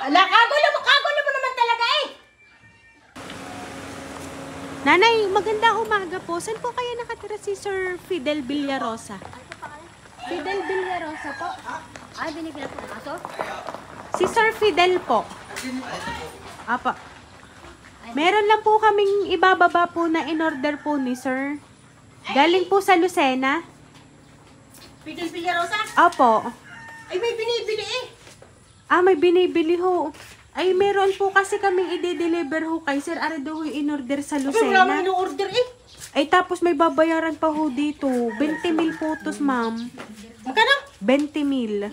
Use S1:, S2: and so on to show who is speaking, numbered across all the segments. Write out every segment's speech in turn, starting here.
S1: Ala, kagulo mo naman talaga eh.
S2: Nanay, magandang umaga po. Saan po kayo nakatira si Sir Fidel Villarosa?
S3: Fidel Villarosa po. Ay, binibila po ng aso?
S2: Si Sir Fidel po. Apa. Meron lang po kaming ibababa po na in-order po ni Sir. Galing po sa Lucena.
S1: Fidel Villarosa?
S2: Opo.
S1: Ay, may binibili eh.
S2: May binibili ho. Ay, meron po kasi kaming i-deliver ho kay Sir. Ari daw in-order sa
S1: Ay, wala
S2: Lucena.
S1: mo in-order eh.
S2: Ay, tapos may babayaran pa ho dito. 20,000 po tos, ma'am.
S1: Magkano?
S2: 20,000.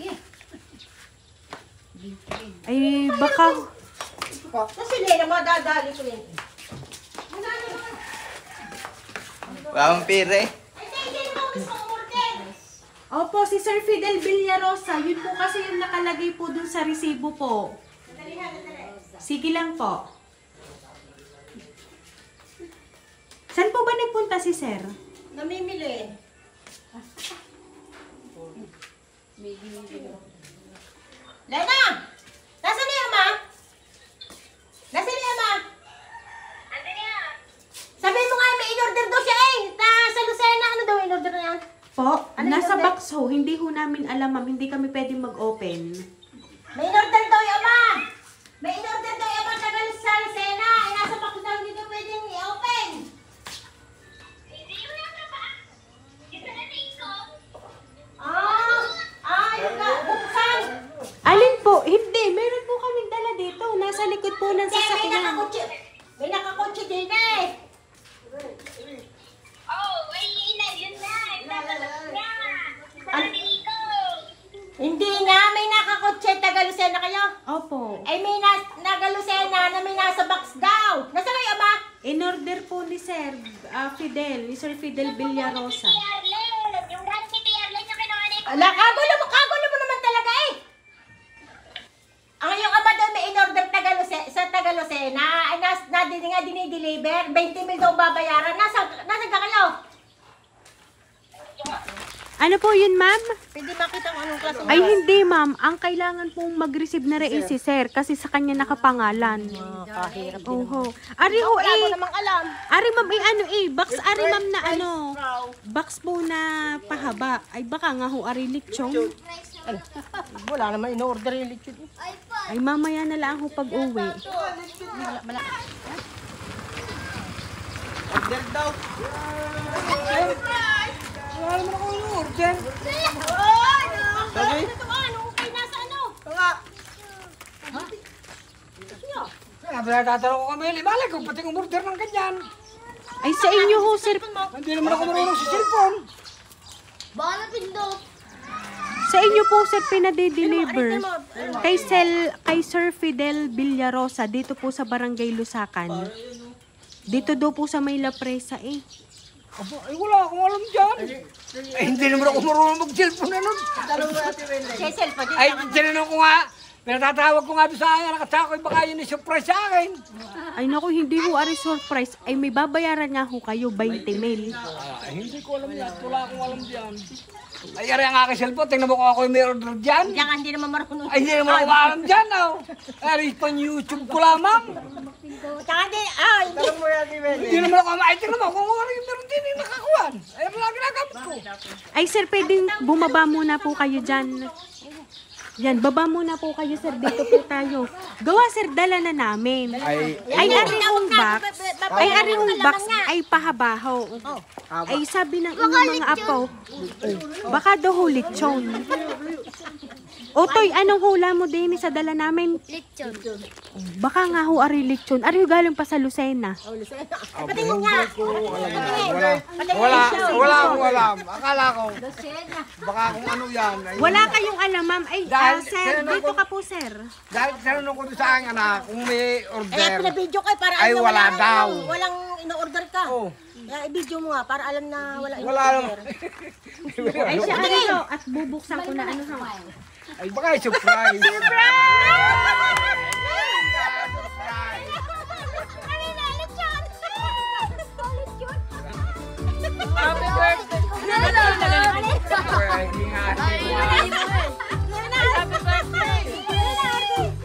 S2: Ay, baka...
S1: Kasi Lena, madadali ko yun.
S4: Wala mong pire.
S1: Ay, hindi mo gusto umorder.
S2: Opo, si Sir Fidel Villarosa. Yun po kasi yung nakalagay po dun sa resibo po. Sige lang po. Saan po ba nagpunta si Sir?
S1: Namimili. Lena! Nasaan na yung ama? Nasaan na yung ama? Sabi mo nga may in-order daw siya eh. Sa Lucena, ano daw in-order na yan?
S2: Po,
S1: Ano
S2: nasa
S1: yung
S2: box ho. Hindi ho namin alam, ma'am. Hindi kami pwedeng mag-open.
S1: May in-order daw yung ama. May in-order daw yung ama sa Lucena. Eh, nasa box daw hindi daw pwedeng i-open. Yung buksan.
S2: Alin po? Hindi. Meron po kaming dala dito. Nasa likod po ng
S1: May
S2: sasakyan.
S1: nakakotse. May nakakotse din eh. Hindi nga, may nakakotse. Taga Lucena kayo.
S2: Opo.
S1: Ay may naga Lucena na may nasa box daw. Nasaan kayo ama?
S2: In-order po ni Sir Fidel. Ni Sir Fidel Villarosa.
S1: Ala, kagulo mo naman talaga eh. Ang iyong ama daw may in-order sa taga Lucena. Ay nga dinideliver. 20,000 daw babayaran. Nasaan ka kayo?
S2: Ano po yun, ma'am?
S1: Hindi makita kung anong klase.
S2: Ay, hindi, ma'am. Ang kailangan pong mag-receive na rin si Sir kasi sa kanya nakapangalan.
S1: Kahirap din.
S2: Oho. Ari ho
S1: Wala ko
S2: eh.
S1: namang alam.
S2: Ari ma'am ay ano eh. Box ari ma'am na ano. Box po na pahaba. Ay baka nga ho ari lechon.
S1: Wala naman in-order yung lechon.
S2: Ay mamaya na lang ho pag uwi.
S4: Order daw.
S1: Wala naman ako in-order.
S4: Sabi?
S1: Okay, nasa ano?
S5: Kaya tatanong ko kami, limalay kung pati umorder ng ganyan.
S2: Ay sa inyo ho sir.
S5: Hindi naman ako marunong sa cellphone.
S2: Sa inyo po sir pinade-deliver. Kay Sir Fidel Villarosa dito po sa Barangay Lusakan. Dito daw po sa May La Presa eh.
S5: Aba, ay wala akong alam dyan. Ay hindi naman ako marunong mag-cellphone na nun.
S1: Cecil pa din.
S5: Ay tinanong ko nga, pinatatawag ko nga doon sa akin, nakasakoy baka yun yung surprise sa akin.
S2: Ay naku hindi ho ari surprise. Ay may babayaran nga ho kayo 20,000.
S5: Ay hindi ko alam yan, wala akong alam dyan. Ay ari ang aking cellphone, tingnan mo kung ako yung may order dyan.
S1: Diyan ka, hindi naman marunong.
S5: Ay hindi naman ako maalam dyan. Ay pang YouTube ko lamang.
S1: Tsaka din,
S5: Hindi naman ako maalam. Tingnan mo kung ano yung meron din yung nakakuhan. Ay wala ginagamit ko.
S2: Ay sir pwedeng bumaba muna po kayo dyan. Yan, baba muna po kayo sir. Dito po tayo. Gawa sir, dala na namin. Ay arihong box. Ay arihong box ay pahabaho. Ay sabi ng inyong mga apo, baka daw ho lechon. Otoy, anong hula mo din sa dala namin?
S3: Lechon.
S2: Baka nga ho ari lechon. Ari ho galing pa sa Lucena.
S1: patingin nga.
S4: Wala akong alam. Akala ko. Baka kung ano yan. Ay,
S2: Wala kayong alam ma'am. Ay sir, dito ka po sir.
S4: dahil tinanong ko doon sa aking anak kung may
S1: Eh,
S4: order.
S1: pinabidyo ka para
S4: Ay,
S1: alam na
S4: wala daw.
S1: Walang in-order ka.
S4: Oh.
S1: Kaya i-video mo nga para alam na wala
S4: Wala
S1: in-order.
S2: Ay siya ano at bubuksan ko na ano ha.
S4: Ay baka surprise.
S1: Happy birthday!
S4: Ay, hindi nga.
S1: Happy birthday!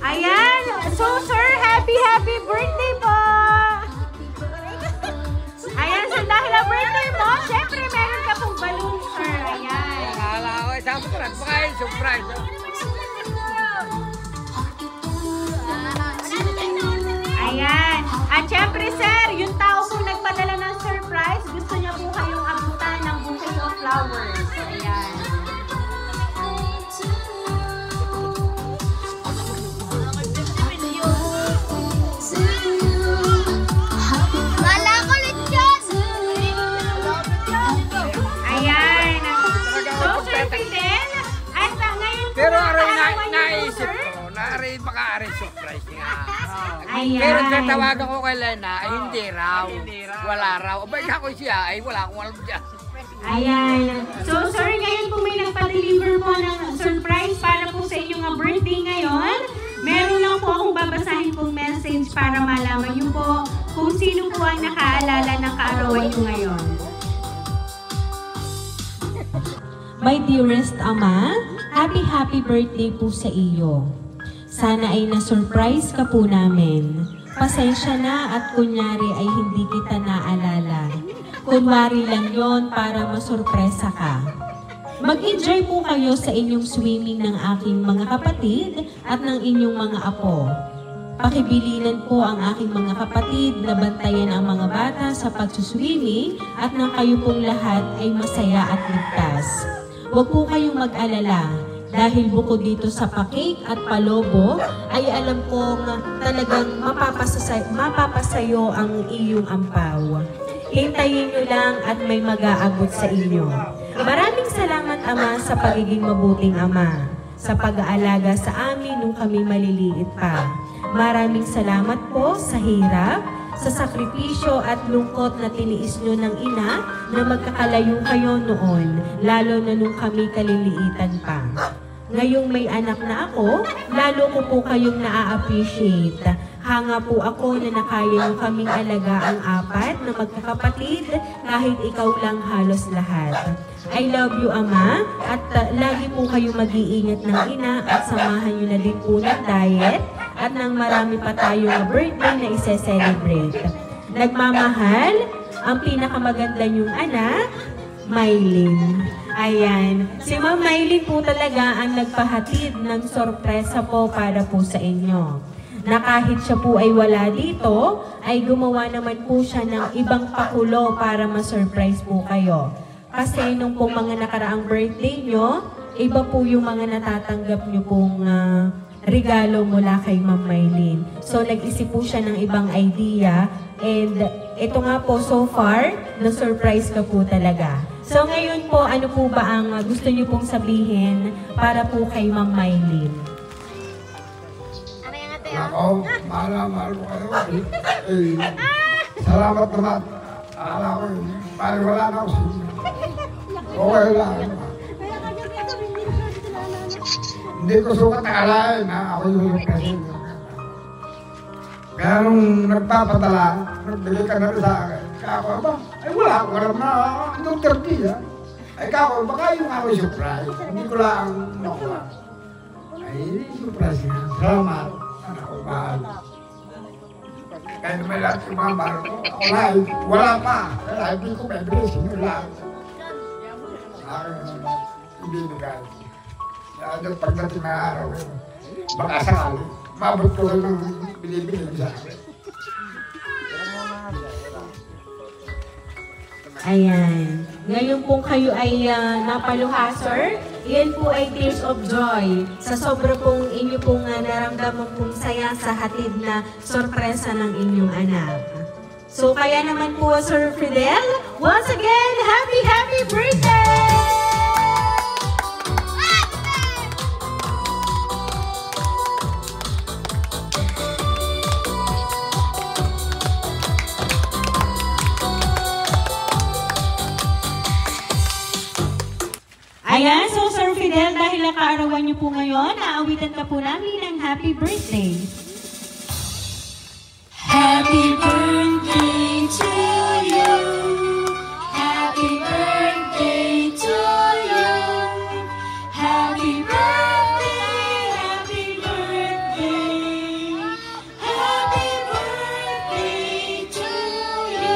S2: Ayan.
S5: surprise. Baka yung surprise.
S2: Ayan. At syempre, sir, yung tao po nagpadala ng surprise, gusto niya po kayong abutan ng bouquet of flowers. Ayan.
S3: Wala ko lechon!
S2: Ayan. So, Sir Fidel, at ngayon po,
S5: Pero aray
S2: kaarawan niyo po,
S5: naisip
S2: sir.
S5: ko, aray baka aray surprise nga.
S2: Ayan.
S5: Pero tatawagan ko kay Lena, ay hindi raw. Wala raw. Abay ako siya, ay wala akong alam dyan.
S2: Ayan. So, sir, ngayon po may nagpa-deliver po ng surprise para po sa inyong birthday ngayon. Meron lang po akong babasahin pong message para malaman niyo po kung sino po ang nakaalala ng kaarawan niyo ngayon. My dearest Ama, happy birthday po sa iyo. Sana ay na-surprise ka po namin. Pasensya na at kunyari ay hindi kita naalala. Kunwari lang yon para masurpresa ka. Mag-enjoy po kayo sa inyong swimming ng aking mga kapatid at ng inyong mga apo. Pakibilinan po ang aking mga kapatid na bantayan ang mga bata sa pagsuswimming at nang kayo pong lahat ay masaya at ligtas. Huwag po kayong mag-alala dahil bukod dito sa pa-cake at palobo ay alam kong talagang mapapasayo ang iyong ampaw. Hintayin nyo lang at may mag-aabot sa inyo. Maraming salamat, Ama, sa pagiging mabuting Ama, sa pag-aalaga sa amin nung kami maliliit pa. Maraming salamat po sa hirap, sa sakripisyo at lungkot na tiniis nyo ng ina na magkakalayo kayo noon, lalo na nung kami kaliliitan pa. Ngayong may anak na ako, lalo ko po kayong na-appreciate. Hanga po ako na nakaya nyo kaming alaga ang apat na magkakapatid kahit ikaw lang halos lahat. I love you, Ama, at lagi po kayo mag-iingat ng ina at samahan nyo na din po ng diet at nang marami pa tayong birthday na ise-celebrate. Nagmamahal, ang pinakamaganda nyong anak, Mylene. Ayan. Si Ma'am Mylene po talaga ang nagpahatid ng sorpresa po para po sa inyo. Na kahit siya po ay wala dito, ay gumawa naman po siya ng ibang pakulo para ma-surprise po kayo. Kasi nung pong mga nakaraang birthday nyo, iba po yung mga natatanggap nyo pong regalo mula kay Ma'am Mylene. So nag-isip po siya ng ibang idea and ito nga po so far, na-surprise ka po talaga. So ngayon po, ano po ba ang gusto nyo pong sabihin para po kay Ma'am Mylene?
S4: Ako, mahal ko kayo. Salamat naman. Akala ko, parang wala na ako. Okay lang. Hindi ko sukat akalain na ako yung kasi. Kaya nung nagpapadala, nagbigay ka na rin sa akin. Kaya ako, ba? Ay wala ako alam na nung 30 ha. Ay kaya ako, baka yung ako surprise. Hindi ko lang nakuha. Ay, surprise nga. Salamat. Ako mahal. Kaya naman lahat yung mga mahal ko. Wala pa. Kaya hindi ko may blessing yun lang. Akin naman, hindi nagay. Kaya pagdating na araw yun, baka sakali, mabot ko rin ang binibigay sa akin.
S2: Ayan. Ngayon pong kayo ay napaluha, sir. Yan po ay tears of joy. Sa sobra pong inyo pong naramdaman pong saya sa hatid na sorpresa ng inyong anak. So kaya naman po, Sir Fidel, once again, happy birthday! Ayan, so Sir Fidel, dahil nakaarawan niyo po ngayon, naawitan ka po namin ng happy birthday. Happy birthday to you. Happy birthday to you. Happy birthday, happy birthday. Happy birthday to you.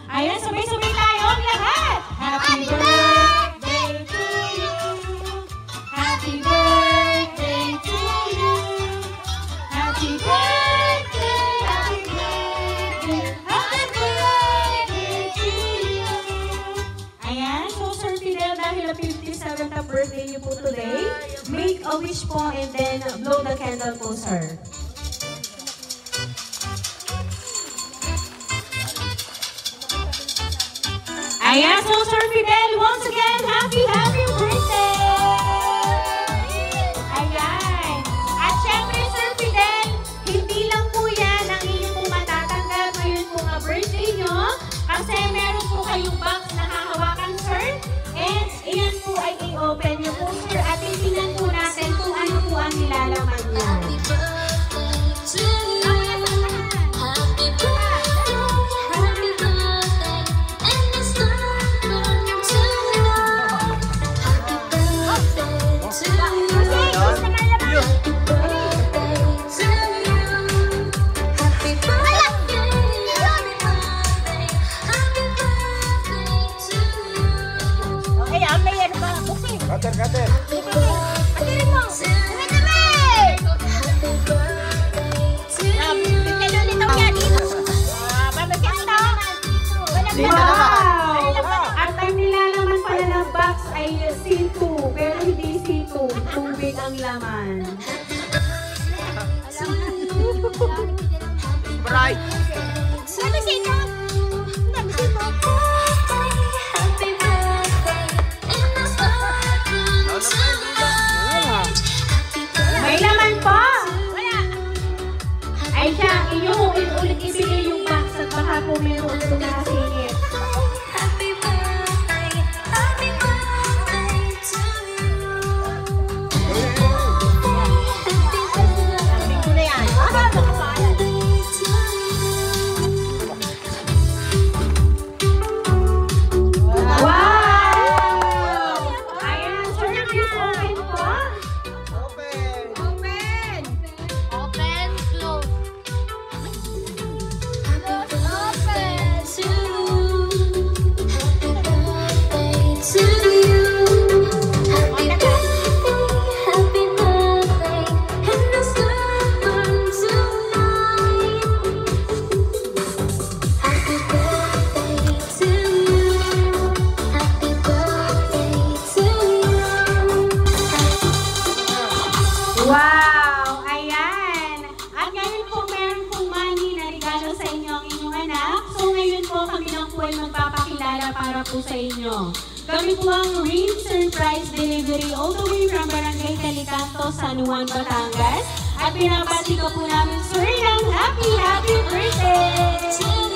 S2: Ayan, sabay-sabay tayo ang lahat. Happy birthday to you. a wish po and then blow the candle po, sir. Ayan, so Sir Fidel, once again, happy birthday! Ayan. At syempre, Sir Fidel, hindi lang po yan ang inyong po matatanggap ngayon po nga birthday nyo. Kasi meron po kayong box na hahawakan, sir. And iyan po ay i-open nyo po, sir. At titingnan po natin kung ano po ang nilalaman niya.
S4: Kater.
S1: Patirin mo! Pinalulitaw niya dito. Babagyan ito.
S2: Wow! At ang nilalaman pala ng box ay C2, pero hindi C2. Tubig ang laman.
S5: Bright.
S1: Ano sino? Ano sino?
S2: May laman po!
S1: Wala.
S2: Ay siya, inyong ulit ibigay yung box at baka po meron ito nakasingit.
S1: Sabi ko na yan. Nakapalan.
S2: Wow! Ayan, sir, please open po.
S1: Open.
S3: Open, close. Open.
S2: Wow! Ayan! At ngayon po, meron pong money na regalo sa inyo ang inyong anak. So ngayon po, kami lang po ay magpapakilala para po sa inyo. Kami po ang Rain Surprise Delivery all the way from Barangay Calicanto, San Juan, Batangas. At pinabati ko po namin, sir, ng happy birthday!